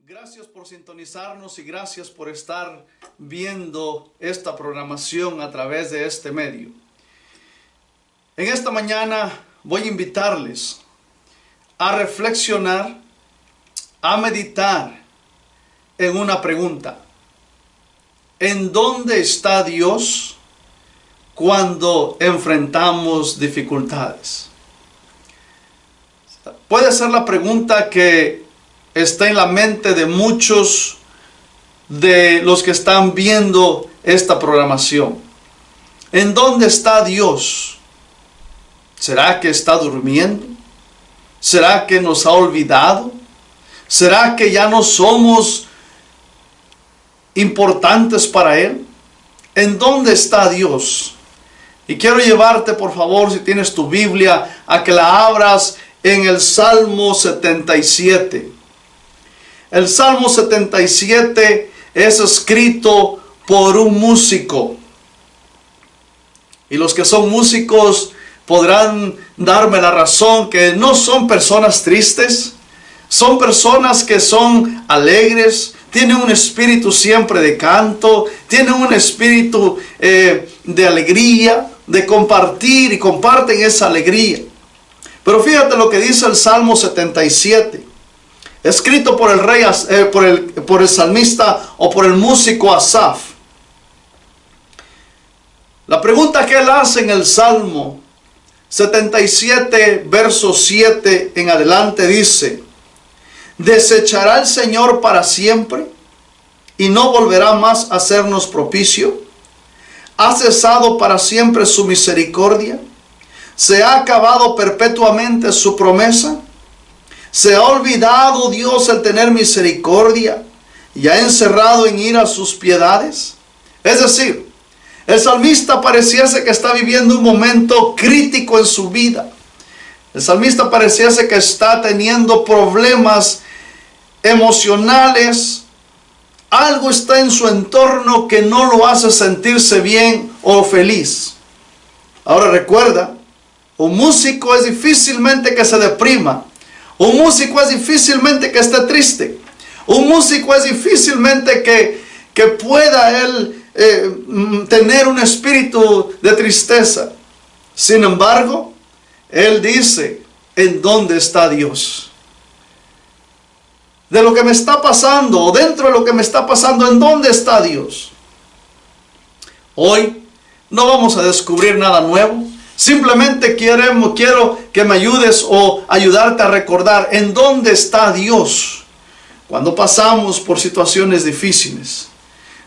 Gracias por sintonizarnos y gracias por estar viendo esta programación a través de este medio. En esta mañana voy a invitarles a reflexionar, a meditar en una pregunta. ¿En dónde está Dios cuando enfrentamos dificultades? Puede ser la pregunta que está en la mente de muchos de los que están viendo esta programación. ¿En dónde está Dios? ¿Será que está durmiendo? ¿Será que nos ha olvidado? ¿Será que ya no somos importantes para Él? ¿En dónde está Dios? Y quiero llevarte, por favor, si tienes tu Biblia, a que la abras en el Salmo 77. El Salmo 77 es escrito por un músico. Y los que son músicos podrán darme la razón que no son personas tristes. Son personas que son alegres, tienen un espíritu siempre de canto, tienen un espíritu de alegría, de compartir y comparten esa alegría. Pero fíjate lo que dice el Salmo 77. Escrito por el rey, por el salmista o por el músico Asaf. La pregunta que él hace en el Salmo 77, verso 7 en adelante dice: ¿desechará el Señor para siempre y no volverá más a hacernos propicio? ¿Ha cesado para siempre su misericordia? ¿Se ha acabado perpetuamente su promesa? ¿Se ha olvidado Dios el tener misericordia y ha encerrado en ira sus piedades? Es decir, el salmista pareciese que está viviendo un momento crítico en su vida. El salmista pareciese que está teniendo problemas emocionales. Algo está en su entorno que no lo hace sentirse bien o feliz. Ahora recuerda, un músico es difícilmente que se deprima. Un músico es difícilmente que esté triste. Un músico es difícilmente que pueda él tener un espíritu de tristeza. Sin embargo, él dice: ¿en dónde está Dios? De lo que me está pasando, o dentro de lo que me está pasando, ¿en dónde está Dios? Hoy no vamos a descubrir nada nuevo. Simplemente quiero que me ayudes o ayudarte a recordar en dónde está Dios cuando pasamos por situaciones difíciles.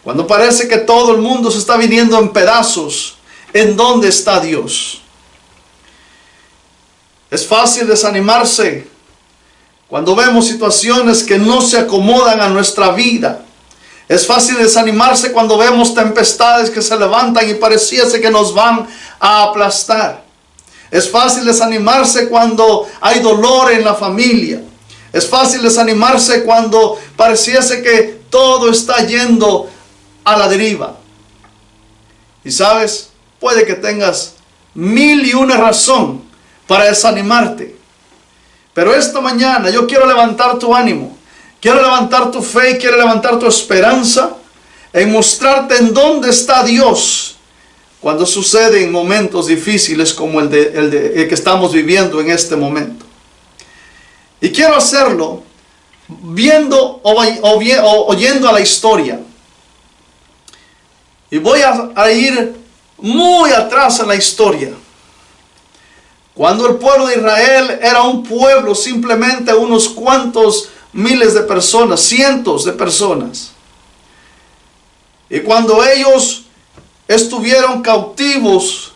Cuando parece que todo el mundo se está viniendo en pedazos, ¿en dónde está Dios? Es fácil desanimarse cuando vemos situaciones que no se acomodan a nuestra vida. Es fácil desanimarse cuando vemos tempestades que se levantan y pareciese que nos van a aplastar. Es fácil desanimarse cuando hay dolor en la familia. Es fácil desanimarse cuando pareciese que todo está yendo a la deriva. Y sabes, puede que tengas 1001 razón para desanimarte. Pero esta mañana yo quiero levantar tu ánimo. Quiero levantar tu fe y quiero levantar tu esperanza en mostrarte en dónde está Dios cuando suceden momentos difíciles como el que estamos viviendo en este momento. Y quiero hacerlo viendo o oyendo a la historia. Y voy a ir muy atrás en la historia. Cuando el pueblo de Israel era un pueblo, simplemente unos cuantos miles de personas, cientos de personas. Y cuando ellos estuvieron cautivos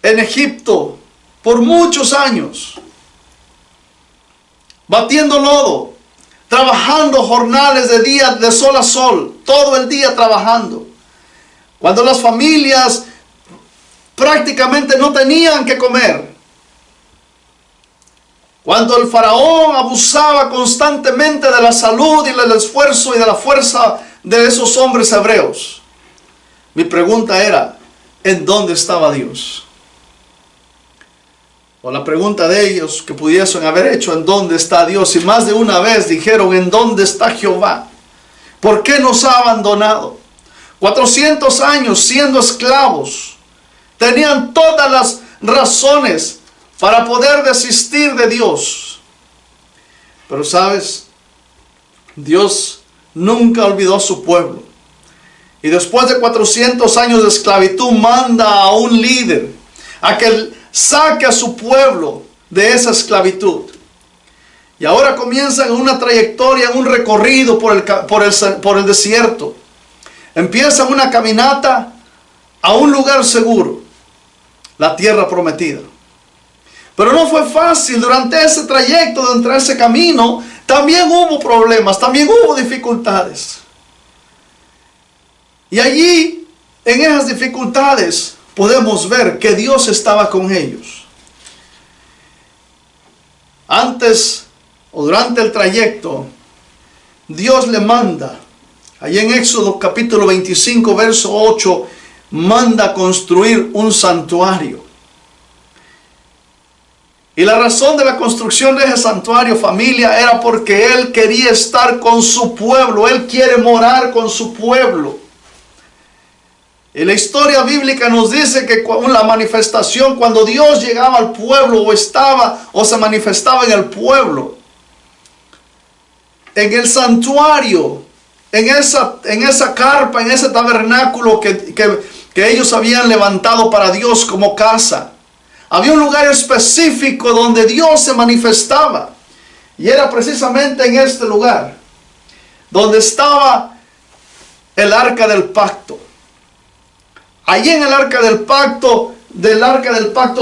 en Egipto por muchos años, batiendo lodo, trabajando jornales de sol a sol, todo el día trabajando. Cuando las familias prácticamente no tenían que comer. Cuando el faraón abusaba constantemente de la salud y del esfuerzo y de la fuerza de esos hombres hebreos. Mi pregunta era: ¿en dónde estaba Dios? O la pregunta de ellos que pudiesen haber hecho, ¿en dónde está Dios? Y más de una vez dijeron, ¿en dónde está Jehová? ¿Por qué nos ha abandonado? 400 años siendo esclavos. Tenían todas las razones para poder desistir de Dios. Pero sabes, Dios nunca olvidó a su pueblo. Y después de 400 años de esclavitud, manda a un líder a que saque a su pueblo de esa esclavitud. Y ahora comienzan una trayectoria, un recorrido por el desierto. Empiezan una caminata a un lugar seguro, la tierra prometida. Pero no fue fácil. Durante ese trayecto, durante ese camino, también hubo problemas, también hubo dificultades. Y allí, en esas dificultades, podemos ver que Dios estaba con ellos. Antes o durante el trayecto, Dios le manda, allí en Éxodo capítulo 25, verso 8, manda construir un santuario. Y la razón de la construcción de ese santuario, familia, era porque Él quería estar con su pueblo. Él quiere morar con su pueblo. Y la historia bíblica nos dice que la manifestación, cuando Dios llegaba al pueblo o se manifestaba en el pueblo, en el santuario, en esa carpa, en ese tabernáculo que ellos habían levantado para Dios como casa, había un lugar específico donde Dios se manifestaba. Y era precisamente en este lugar, donde estaba el arca del pacto. Allí en el arca del pacto,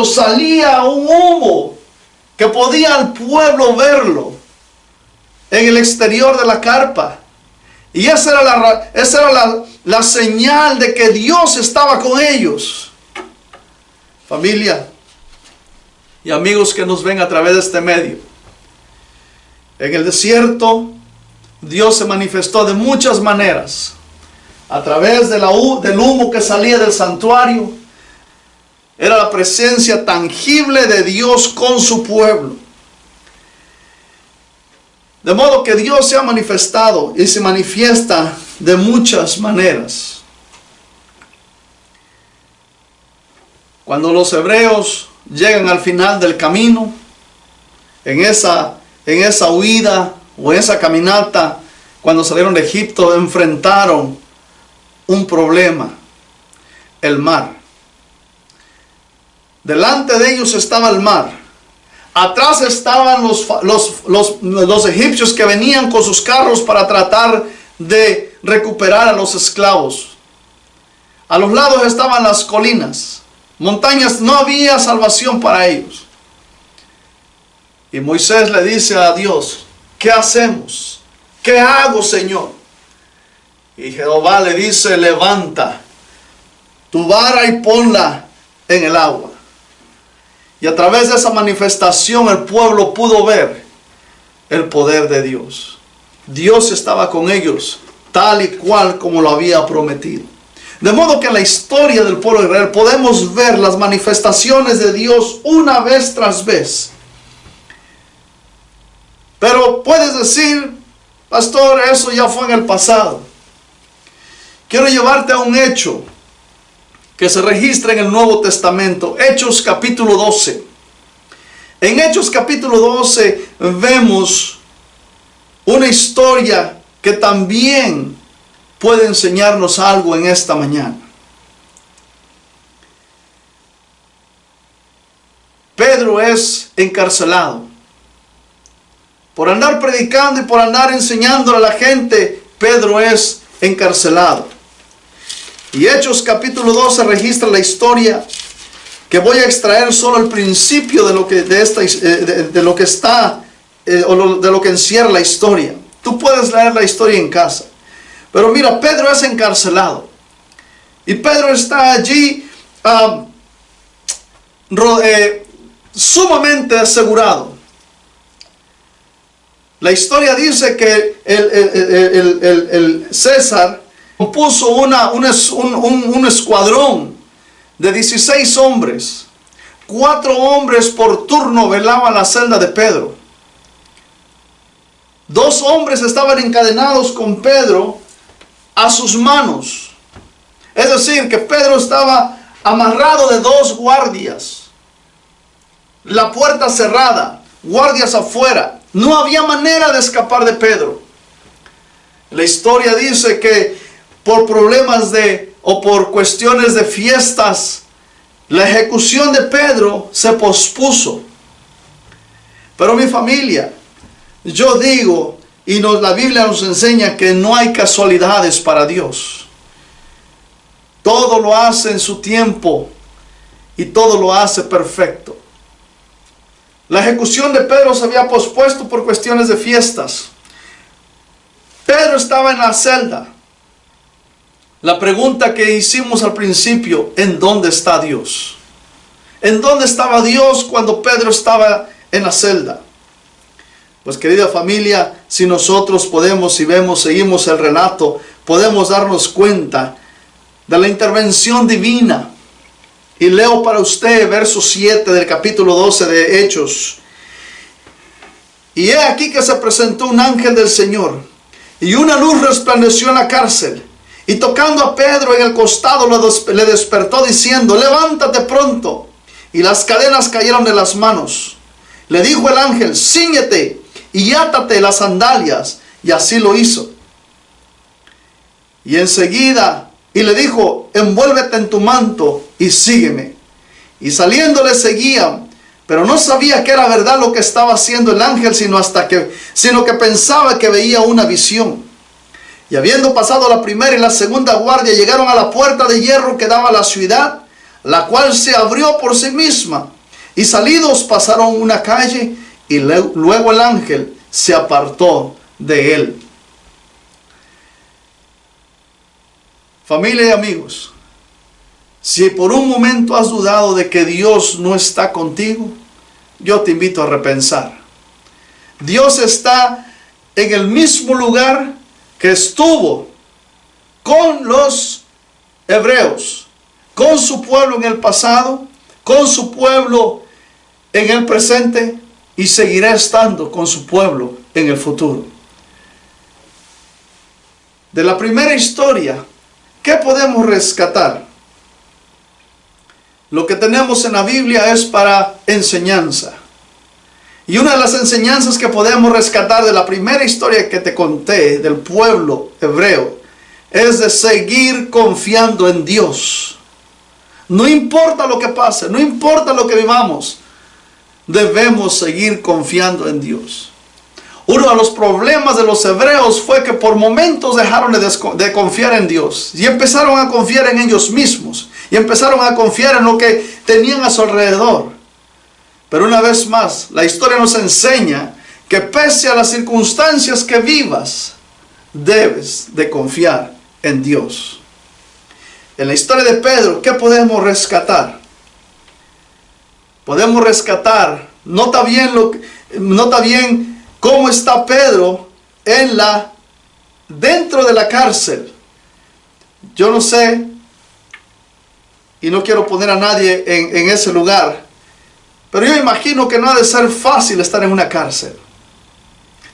salía un humo que podía el pueblo verlo en el exterior de la carpa. Y esa era la señal de que Dios estaba con ellos. Familia y amigos que nos ven a través de este medio, en el desierto Dios se manifestó de muchas maneras. A través del humo que salía del santuario, era la presencia tangible de Dios con su pueblo. De modo que Dios se ha manifestado y se manifiesta de muchas maneras. Cuando los hebreos llegan al final del camino, en esa huida o en esa caminata, cuando salieron de Egipto, enfrentaron un problema: el mar. Delante de ellos estaba el mar. Atrás estaban los egipcios que venían con sus carros para tratar de recuperar a los esclavos. A los lados estaban las colinas, montañas. No había salvación para ellos. Y Moisés le dice a Dios: ¿qué hacemos? ¿Qué hago, Señor? Y Jehová le dice: levanta tu vara y ponla en el agua. Y a través de esa manifestación el pueblo pudo ver el poder de Dios. Dios estaba con ellos tal y cual como lo había prometido. De modo que en la historia del pueblo de Israel podemos ver las manifestaciones de Dios una vez tras vez. Pero puedes decir: pastor, eso ya fue en el pasado. Quiero llevarte a un hecho que se registra en el Nuevo Testamento. Hechos capítulo 12. En Hechos capítulo 12 vemos una historia que también puede enseñarnos algo en esta mañana. Pedro es encarcelado. Por andar predicando y por andar enseñándole a la gente, Pedro es encarcelado. Y Hechos capítulo 12 registra la historia, que voy a extraer solo el principio de lo que encierra la historia. Tú puedes leer la historia en casa. Pero mira, Pedro es encarcelado. Y Pedro está allí sumamente asegurado. La historia dice que el César compuso un escuadrón de 16 hombres 4 hombres por turno velaban la celda de Pedro. 2 hombres estaban encadenados con Pedro a sus manos. Es decir, que Pedro estaba amarrado de 2 guardias. La puerta cerrada, guardias afuera. No había manera de escapar de Pedro. La historia dice que por problemas o por cuestiones de fiestas, la ejecución de Pedro se pospuso. Pero mi familia, yo digo, y la Biblia nos enseña que no hay casualidades para Dios. Todo lo hace en su tiempo y todo lo hace perfecto. La ejecución de Pedro se había pospuesto por cuestiones de fiestas. Pedro estaba en la celda. La pregunta que hicimos al principio, ¿en dónde está Dios? ¿En dónde estaba Dios cuando Pedro estaba en la celda? Pues querida familia, si nosotros podemos, si seguimos el relato, podemos darnos cuenta de la intervención divina. Y leo para usted verso 7 del capítulo 12 de Hechos. Y he aquí que se presentó un ángel del Señor, y una luz resplandeció en la cárcel. Y tocando a Pedro en el costado le despertó diciendo, levántate pronto. Y las cadenas cayeron de las manos. Le dijo el ángel, cíñete y átate las sandalias. Y así lo hizo. Y enseguida, y le dijo, envuélvete en tu manto y sígueme. Y saliendo le seguían, pero no sabía que era verdad lo que estaba haciendo el ángel, sino que pensaba que veía una visión. Y habiendo pasado la primera y la segunda guardia, llegaron a la puerta de hierro que daba a la ciudad, la cual se abrió por sí misma. Y salidos pasaron una calle, y luego el ángel se apartó de él. Familia y amigos, si por un momento has dudado de que Dios no está contigo, yo te invito a repensar. Dios está en el mismo lugar que estuvo con los hebreos, con su pueblo en el pasado, con su pueblo en el presente, y seguirá estando con su pueblo en el futuro. De la primera historia, ¿qué podemos rescatar? Lo que tenemos en la Biblia es para enseñanza. Y una de las enseñanzas que podemos rescatar de la primera historia que te conté del pueblo hebreo es de seguir confiando en Dios. No importa lo que pase, no importa lo que vivamos, debemos seguir confiando en Dios. Uno de los problemas de los hebreos fue que por momentos dejaron de confiar en Dios y empezaron a confiar en ellos mismos y empezaron a confiar en lo que tenían a su alrededor. Pero una vez más, la historia nos enseña que pese a las circunstancias que vivas, debes de confiar en Dios. En la historia de Pedro, ¿qué podemos rescatar? Podemos rescatar, nota bien cómo está Pedro dentro de la cárcel. Yo no sé, y no quiero poner a nadie en ese lugar, pero yo imagino que no ha de ser fácil estar en una cárcel.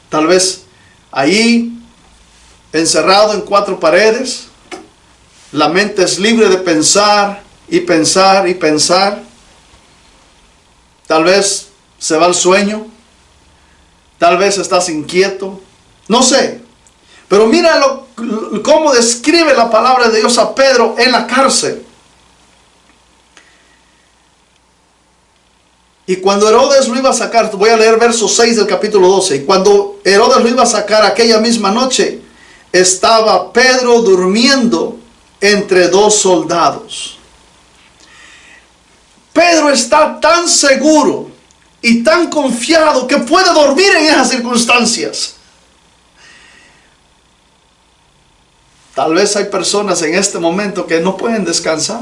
Tal vez ahí, encerrado en 4 paredes, la mente es libre de pensar y pensar y pensar. Tal vez se va el sueño. Tal vez estás inquieto. No sé. Pero mira cómo describe la palabra de Dios a Pedro en la cárcel. Y cuando Herodes lo iba a sacar, voy a leer verso 6 del capítulo 12. Y cuando Herodes lo iba a sacar aquella misma noche, estaba Pedro durmiendo entre 2 soldados. Pedro está tan seguro y tan confiado que puede dormir en esas circunstancias. Tal vez hay personas en este momento que no pueden descansar,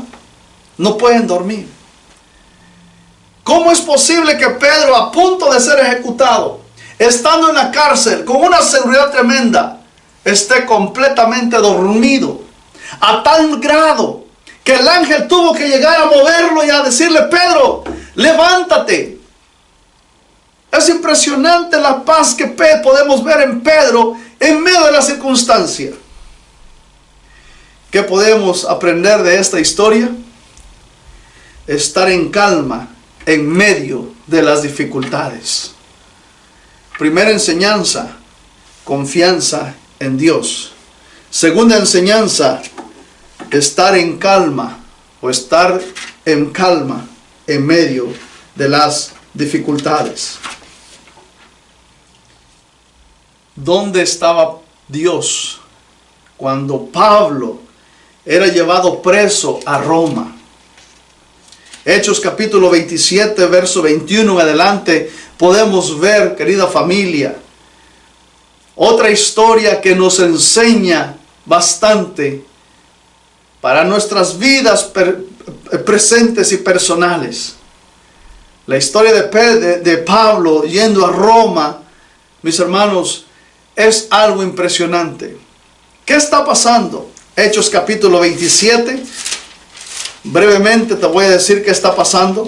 no pueden dormir. ¿Cómo es posible que Pedro, a punto de ser ejecutado, estando en la cárcel con una seguridad tremenda, esté completamente dormido? A tal grado que el ángel tuvo que llegar a moverlo y a decirle: Pedro, levántate. Es impresionante la paz que podemos ver en Pedro en medio de la circunstancia. ¿Qué podemos aprender de esta historia? Estar en calma en medio de las dificultades. Primera enseñanza, confianza en Dios. Segunda enseñanza, estar en calma o estar en calma en medio de las dificultades. ¿Dónde estaba Dios cuando Pablo era llevado preso a Roma? Hechos capítulo 27, verso 21 en adelante, podemos ver, querida familia, otra historia que nos enseña bastante para nuestras vidas presentes y personales. La historia de Pablo yendo a Roma, mis hermanos, es algo impresionante. ¿Qué está pasando? Hechos capítulo 27. Brevemente te voy a decir qué está pasando.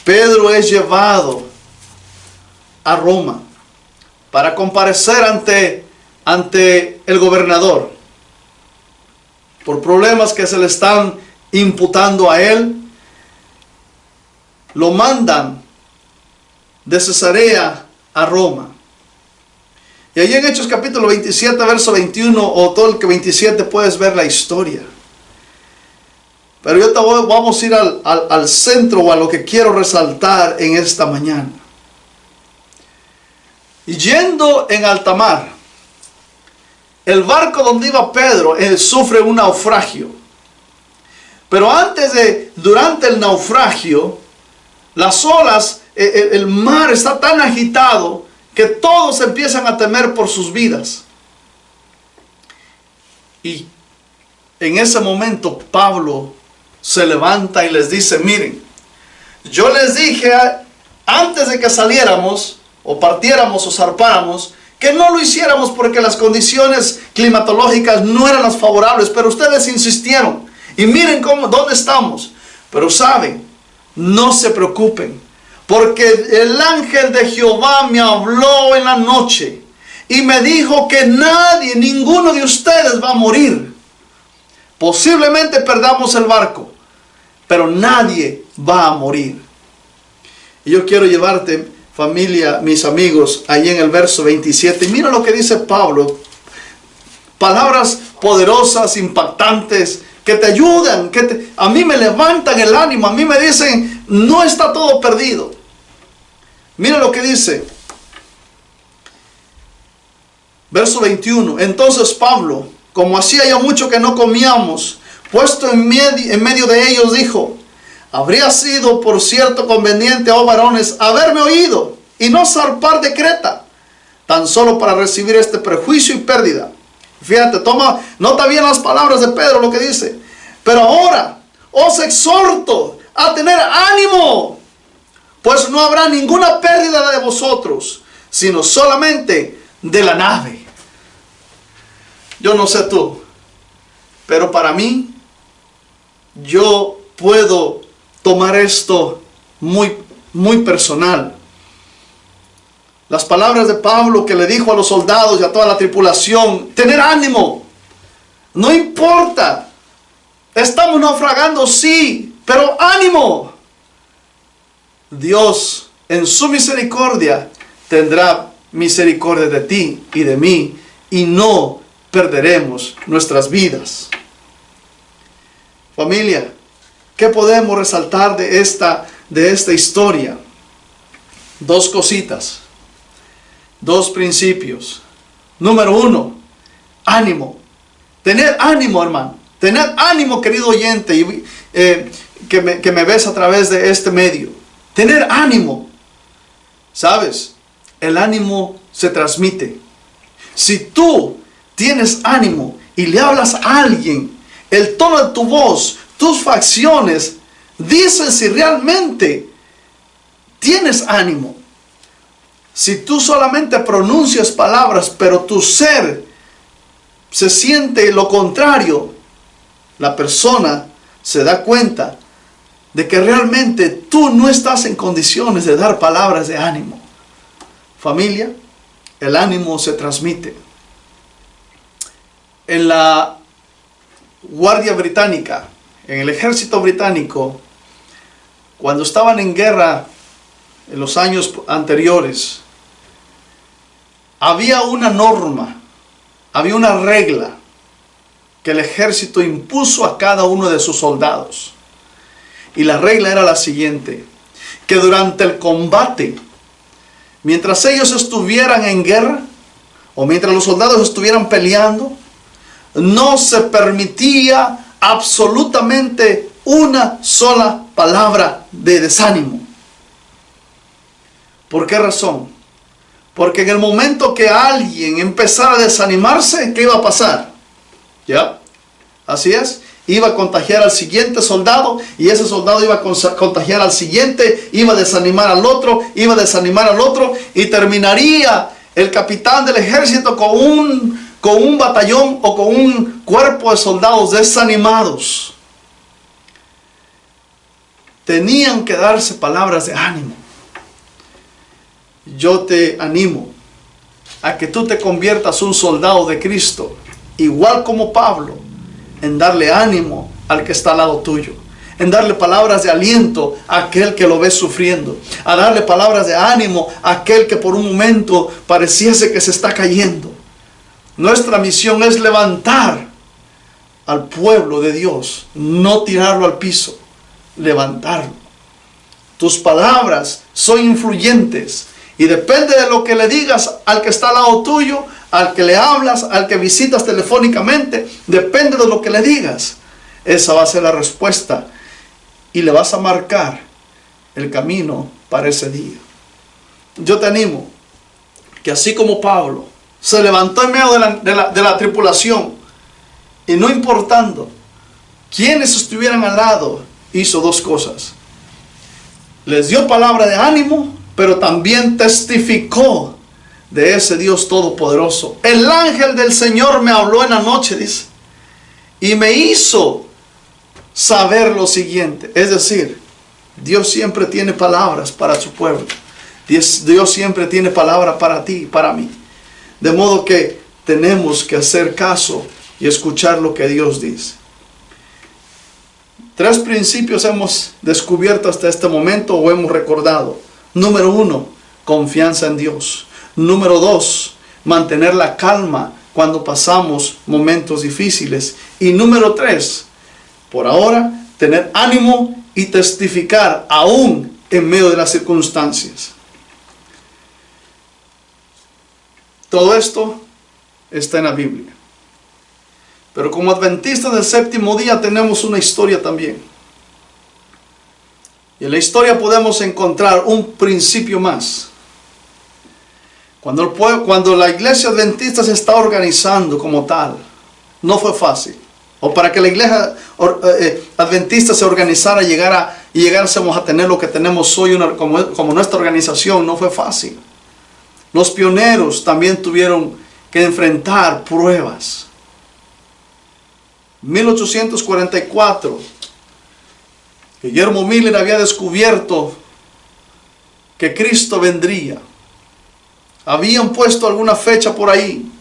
Pedro es llevado a Roma para comparecer ante el gobernador por problemas que se le están imputando a él. Lo mandan de Cesarea a Roma. Y allí en Hechos capítulo 27, verso 21, o todo el que 27, puedes ver la historia. Pero vamos a ir al centro, o a lo que quiero resaltar en esta mañana. Y yendo en alta mar, el barco donde iba Pedro sufre un naufragio. Pero durante el naufragio, las olas, el mar está tan agitado que todos empiezan a temer por sus vidas. Y en ese momento Pablo se levanta y les dice: miren, yo les dije antes de que saliéramos o partiéramos o zarpáramos que no lo hiciéramos porque las condiciones climatológicas no eran las favorables, pero ustedes insistieron y miren dónde estamos. Pero saben, no se preocupen, porque el ángel de Jehová me habló en la noche y me dijo que ninguno de ustedes va a morir. Posiblemente perdamos el barco, pero nadie va a morir. Y yo quiero llevarte, familia, mis amigos, ahí en el verso 27. Mira lo que dice Pablo. Palabras poderosas, impactantes, que te ayudan, a mí me levantan el ánimo, a mí me dicen, no está todo perdido. Mira lo que dice. Verso 21. Entonces Pablo, como hacía ya mucho que no comíamos, puesto en medio de ellos, dijo: habría sido por cierto conveniente, oh varones, haberme oído y no zarpar de Creta, tan solo para recibir este prejuicio y pérdida. Fíjate, nota bien las palabras de Pedro, lo que dice. Pero ahora os exhorto a tener ánimo, pues no habrá ninguna pérdida de vosotros, sino solamente de la nave. Yo no sé tú, pero para mí, yo puedo tomar esto muy, muy personal. Las palabras de Pablo que le dijo a los soldados y a toda la tripulación: tener ánimo, no importa, estamos naufragando, sí, pero ánimo. Dios en su misericordia tendrá misericordia de ti y de mí, y no perderemos nuestras vidas. Familia, ¿qué podemos resaltar de esta historia? Dos cositas, dos principios. Número uno, ánimo. Tener ánimo, hermano. Tener ánimo, querido oyente, que me ves a través de este medio. Tener ánimo. ¿Sabes? El ánimo se transmite. Si tú tienes ánimo y le hablas a alguien, el tono de tu voz, tus facciones, dicen si realmente tienes ánimo. Si tú solamente pronuncias palabras, pero tu ser se siente lo contrario, la persona se da cuenta de que realmente tú no estás en condiciones de dar palabras de ánimo. Familia, el ánimo se transmite. En la Guardia Británica, en el ejército británico, cuando estaban en guerra en los años anteriores, había una norma, había una regla que el ejército impuso a cada uno de sus soldados. Y la regla era la siguiente: que durante el combate, mientras ellos estuvieran en guerra, o mientras los soldados estuvieran peleando, no se permitía absolutamente una sola palabra de desánimo. ¿Por qué razón? Porque en el momento que alguien empezara a desanimarse, ¿qué iba a pasar? ¿Ya? Así es. Iba a contagiar al siguiente soldado, y ese soldado iba a contagiar al siguiente, iba a desanimar al otro, iba a desanimar al otro, y terminaría el capitán del ejército con un batallón o con un cuerpo de soldados desanimados. Tenían que darse palabras de ánimo. Yo te animo a que tú te conviertas un soldado de Cristo, igual como Pablo, en darle ánimo al que está al lado tuyo, en darle palabras de aliento a aquel que lo ve sufriendo, a darle palabras de ánimo a aquel que por un momento pareciese que se está cayendo. Nuestra misión es levantar al pueblo de Dios, no tirarlo al piso, levantarlo. Tus palabras son influyentes, y depende de lo que le digas al que está al lado tuyo, al que le hablas, al que visitas telefónicamente, depende de lo que le digas. Esa va a ser la respuesta, y le vas a marcar el camino para ese día. Yo te animo que así como Pablo se levantó en medio de la tripulación, y no importando quiénes estuvieran al lado, hizo dos cosas: les dio palabra de ánimo, pero también testificó de ese Dios todopoderoso. El ángel del Señor me habló en la noche, dice, y me hizo saber lo siguiente. Es decir, Dios siempre tiene palabras para su pueblo. Dios siempre tiene palabra para ti y para mí. De modo que tenemos que hacer caso y escuchar lo que Dios dice. 3 principios hemos descubierto hasta este momento, o hemos recordado. Número 1, confianza en Dios. Número 2, mantener la calma cuando pasamos momentos difíciles. Y número 3, por ahora, tener ánimo y testificar aún en medio de las circunstancias. Todo esto está en la Biblia. Pero como adventistas del séptimo día tenemos una historia también. Y en la historia podemos encontrar un principio más. Cuando la iglesia adventista se está organizando como tal, no fue fácil. O para que la iglesia adventista se organizara y llegásemos a tener lo que tenemos hoy como nuestra organización, no fue fácil. Los pioneros también tuvieron que enfrentar pruebas. 1844, Guillermo Miller había descubierto que Cristo vendría. Habían puesto alguna fecha por ahí,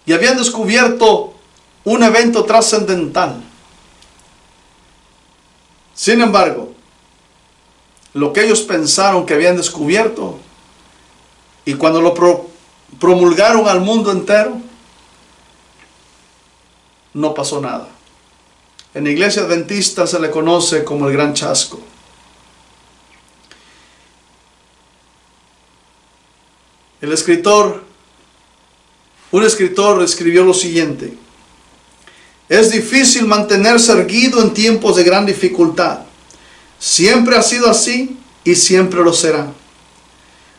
y habían descubierto un evento trascendental. Sin embargo, lo que ellos pensaron que habían descubierto, y cuando lo promulgaron al mundo entero, no pasó nada. En la iglesia adventista se le conoce como el gran chasco. Un escritor escribió lo siguiente: es difícil mantenerse erguido en tiempos de gran dificultad. Siempre ha sido así y siempre lo será.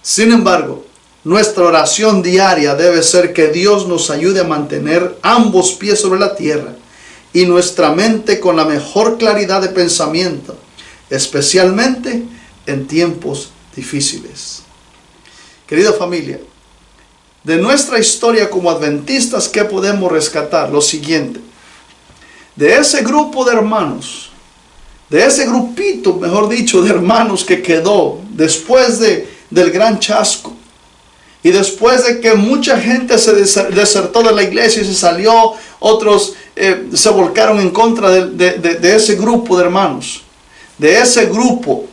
Sin embargo, nuestra oración diaria debe ser que Dios nos ayude a mantener ambos pies sobre la tierra y nuestra mente con la mejor claridad de pensamiento, especialmente en tiempos difíciles. Querida familia, de nuestra historia como adventistas, ¿qué podemos rescatar? Lo siguiente: de ese grupo de hermanos, de ese grupito, mejor dicho, de hermanos que quedó después del gran chasco, y después de que mucha gente se desertó de la iglesia y se salió, otros se volcaron en contra de ese grupo de hermanos. De ese grupo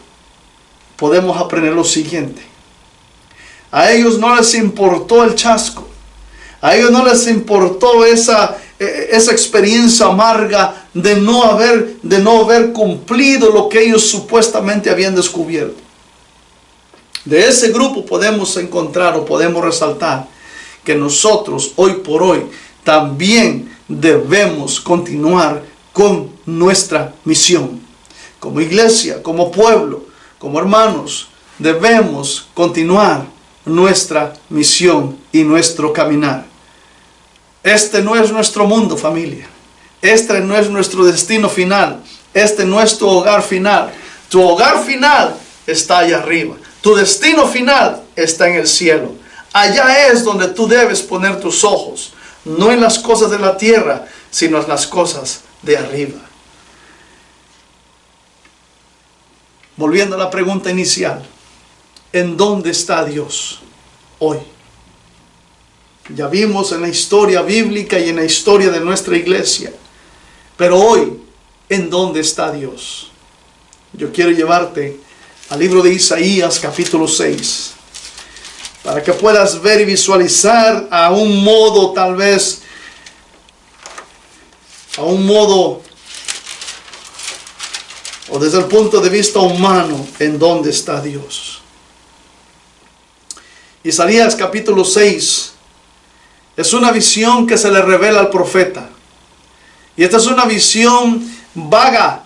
podemos aprender lo siguiente. A ellos no les importó el chasco. A ellos no les importó esa experiencia amarga de no haber cumplido lo que ellos supuestamente habían descubierto. De ese grupo podemos encontrar o podemos resaltar que nosotros hoy por hoy también debemos continuar con nuestra misión. Como iglesia, como pueblo, como hermanos, debemos continuar nuestra misión y nuestro caminar. Este no es nuestro mundo, familia. Este no es nuestro destino final. Este no es tu hogar final. Tu hogar final está allá arriba. Tu destino final está en el cielo. Allá es donde tú debes poner tus ojos. No en las cosas de la tierra, sino en las cosas de arriba. Volviendo a la pregunta inicial. ¿En dónde está Dios hoy? Ya vimos en la historia bíblica y en la historia de nuestra iglesia. Pero hoy, ¿en dónde está Dios? Yo quiero llevarte al libro de Isaías capítulo 6. Para que puedas ver y visualizar a un modo tal vez, o desde el punto de vista humano, en dónde está Dios. Isaías capítulo 6 es una visión que se le revela al profeta. Y esta es una visión vaga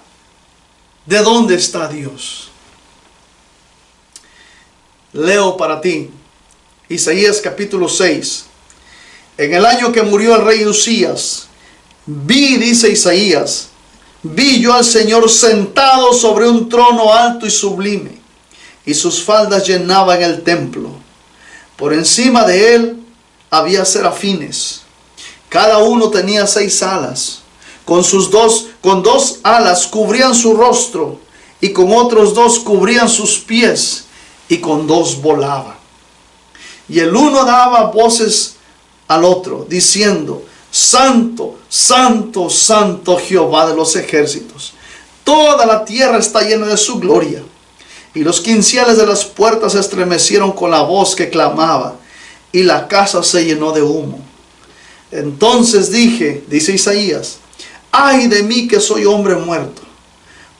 de dónde está Dios. Leo para ti Isaías capítulo 6. En el año que murió el rey Usías, vi, dice Isaías, vi yo al Señor sentado sobre un trono alto y sublime, y sus faldas llenaban el templo. Por encima de él había serafines. Cada uno tenía 6 alas. Con dos alas cubrían su rostro, y con otros 2 cubrían sus pies, y con 2 volaban. Y el uno daba voces al otro, diciendo: Santo, santo, santo Jehová de los ejércitos. Toda la tierra está llena de su gloria. Y los quinceales de las puertas se estremecieron con la voz que clamaba, y la casa se llenó de humo. Entonces dije, dice Isaías: ay de mí que soy hombre muerto,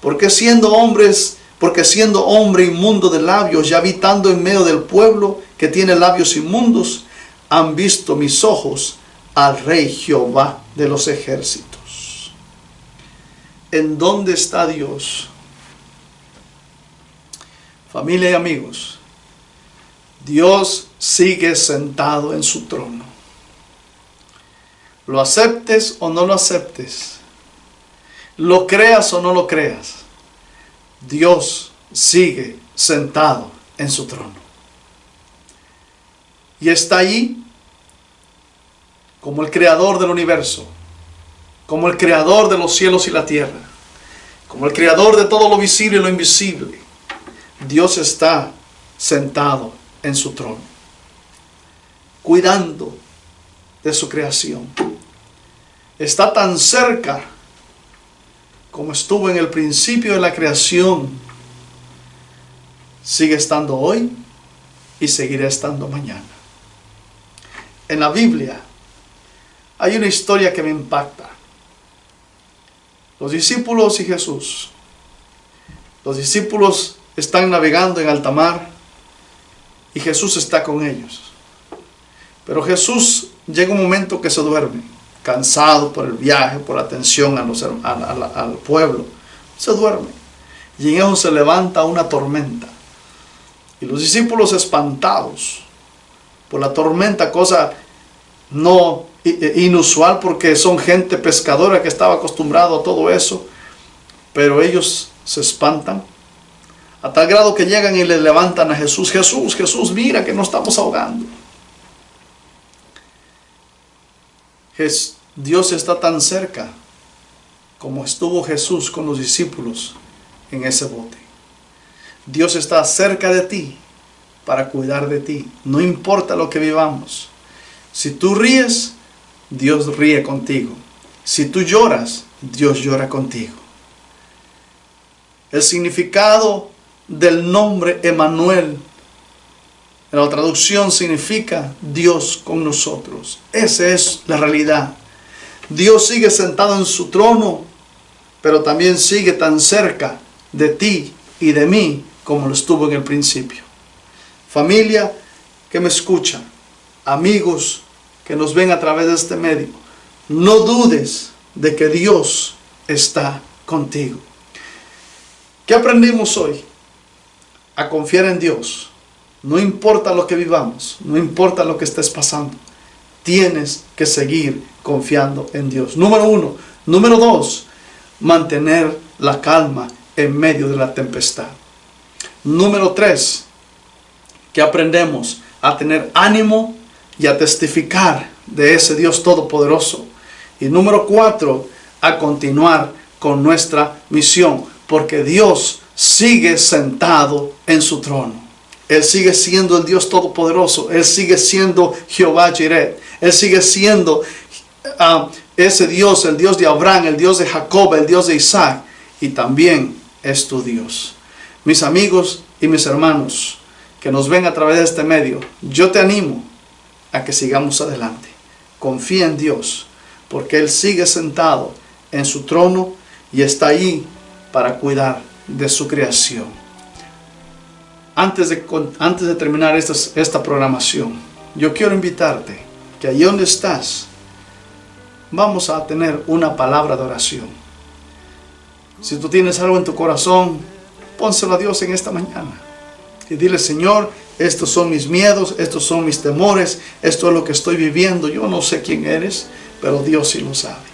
porque siendo hombre inmundo de labios y habitando en medio del pueblo que tiene labios inmundos, han visto mis ojos al Rey Jehová de los ejércitos. ¿En dónde está Dios? Familia y amigos, Dios sigue sentado en su trono. Lo aceptes o no lo aceptes, lo creas o no lo creas, Dios sigue sentado en su trono. Y está allí como el creador del universo, como el creador de los cielos y la tierra, como el creador de todo lo visible y lo invisible. Dios está sentado en su trono, cuidando de su creación. Está tan cerca como estuvo en el principio de la creación. Sigue estando hoy y seguirá estando mañana. En la Biblia hay una historia que me impacta. Los discípulos y Jesús. Los discípulos están navegando en alta mar y Jesús está con ellos. Pero Jesús llega un momento que se duerme, cansado por el viaje, por la atención al pueblo. Se duerme. Y en eso se levanta una tormenta. Y los discípulos, espantados por la tormenta, cosa no inusual porque son gente pescadora que estaba acostumbrado a todo eso, pero ellos se espantan a tal grado que llegan y le levantan a Jesús: Jesús, Jesús, mira que nos estamos ahogando. Dios está tan cerca como estuvo Jesús con los discípulos en ese bote. Dios está cerca de ti para cuidar de ti. No importa lo que vivamos. Si tú ríes, Dios ríe contigo. Si tú lloras, Dios llora contigo. El significado del nombre Emmanuel en la traducción significa Dios con nosotros. Esa es la realidad. Dios sigue sentado en su trono, pero también sigue tan cerca de ti y de mí como lo estuvo en el principio. Familia que me escucha, amigos que nos ven a través de este medio, no dudes de que Dios está contigo. ¿Qué aprendimos hoy? A confiar en Dios. No importa lo que vivamos, no importa lo que estés pasando, tienes que seguir confiando en Dios. Número 1. Número 2, mantener la calma en medio de la tempestad. Número 3, que aprendemos a tener ánimo y a testificar de ese Dios todopoderoso. Y número 4, a continuar con nuestra misión, porque Dios sigue sentado en su trono. Él sigue siendo el Dios todopoderoso. Él sigue siendo Jehová Jireh. Él sigue siendo ese Dios, el Dios de Abraham, el Dios de Jacob, el Dios de Isaac. Y también es tu Dios. Mis amigos y mis hermanos que nos ven a través de este medio, yo te animo a que sigamos adelante. Confía en Dios, porque Él sigue sentado en su trono y está ahí para cuidar de su creación. Antes de terminar esta programación, yo quiero invitarte que allí donde estás, vamos a tener una palabra de oración. Si tú tienes algo en tu corazón, pónselo a Dios en esta mañana. Y dile: Señor, estos son mis miedos, estos son mis temores, esto es lo que estoy viviendo. Yo no sé quién eres, pero Dios sí lo sabe.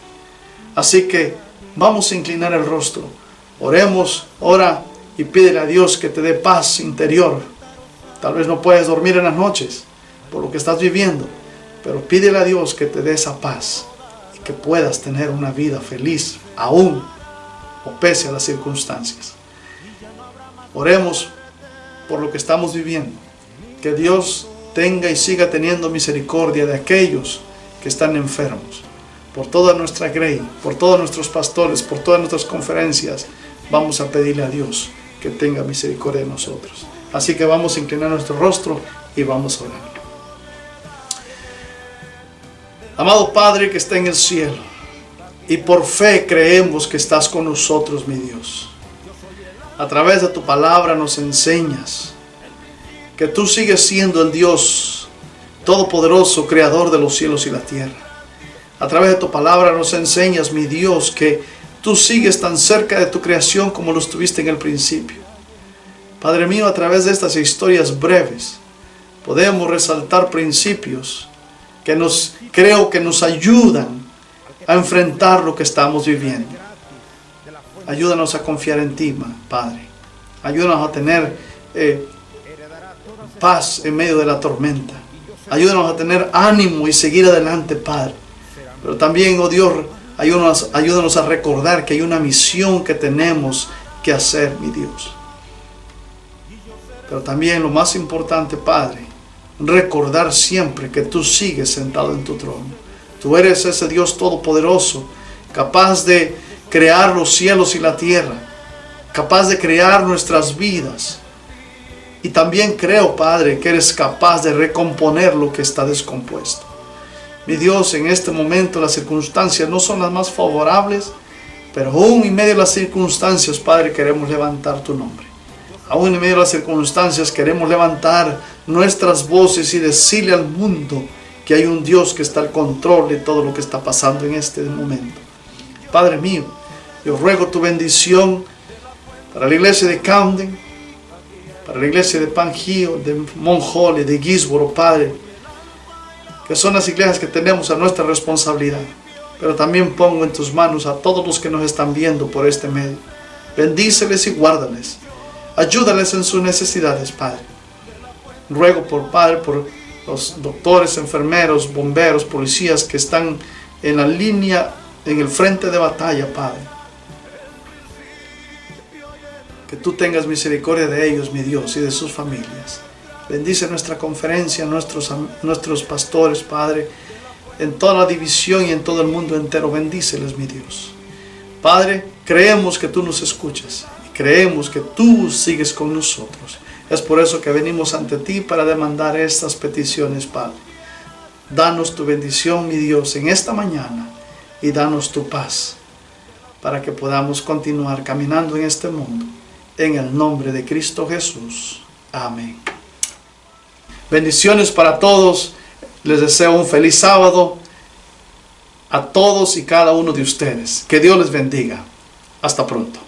Así que vamos a inclinar el rostro. Oremos, ora y pídele a Dios que te dé paz interior. Tal vez no puedes dormir en las noches por lo que estás viviendo, pero pídele a Dios que te dé esa paz y que puedas tener una vida feliz aún o pese a las circunstancias. Oremos por lo que estamos viviendo. Que Dios tenga y siga teniendo misericordia de aquellos que están enfermos. Por toda nuestra grey, por todos nuestros pastores, por todas nuestras conferencias, vamos a pedirle a Dios que tenga misericordia de nosotros. Así que vamos a inclinar nuestro rostro y vamos a orar. Amado Padre que está en el cielo, y por fe creemos que estás con nosotros, mi Dios. A través de tu palabra nos enseñas que tú sigues siendo el Dios todopoderoso, creador de los cielos y la tierra. A través de tu palabra nos enseñas, mi Dios, que tú sigues tan cerca de tu creación como lo estuviste en el principio. Padre mío, a través de estas historias breves podemos resaltar principios que creo que nos ayudan a enfrentar lo que estamos viviendo. Ayúdanos a confiar en ti, Padre. Ayúdanos a tener paz en medio de la tormenta. Ayúdanos a tener ánimo y seguir adelante, Padre. Pero también, oh Dios, ayúdanos a recordar que hay una misión que tenemos que hacer, mi Dios. Pero también lo más importante, Padre, recordar siempre que tú sigues sentado en tu trono. Tú eres ese Dios todopoderoso, capaz de crear los cielos y la tierra, capaz de crear nuestras vidas. Y también creo, Padre, que eres capaz de recomponer lo que está descompuesto. Mi Dios, en este momento las circunstancias no son las más favorables, pero aún en medio de las circunstancias, Padre, queremos levantar tu nombre. Aún en medio de las circunstancias queremos levantar nuestras voces y decirle al mundo que hay un Dios que está al control de todo lo que está pasando en este momento. Padre mío, yo ruego tu bendición para la iglesia de Camden, para la iglesia de Panjio, de Monjole, de Guisboro, Padre, que son las iglesias que tenemos a nuestra responsabilidad. Pero también pongo en tus manos a todos los que nos están viendo por este medio. Bendíceles y guárdales. Ayúdales en sus necesidades, Padre. Ruego Padre, por los doctores, enfermeros, bomberos, policías que están en la línea, en el frente de batalla, Padre. Que tú tengas misericordia de ellos, mi Dios, y de sus familias. Bendice nuestra conferencia, nuestros pastores, Padre, en toda la división y en todo el mundo entero. Bendíceles, mi Dios. Padre, creemos que tú nos escuchas y creemos que tú sigues con nosotros. Es por eso que venimos ante ti para demandar estas peticiones, Padre. Danos tu bendición, mi Dios, en esta mañana y danos tu paz para que podamos continuar caminando en este mundo. En el nombre de Cristo Jesús. Amén. Bendiciones para todos. Les deseo un feliz sábado a todos y cada uno de ustedes. Que Dios les bendiga. Hasta pronto.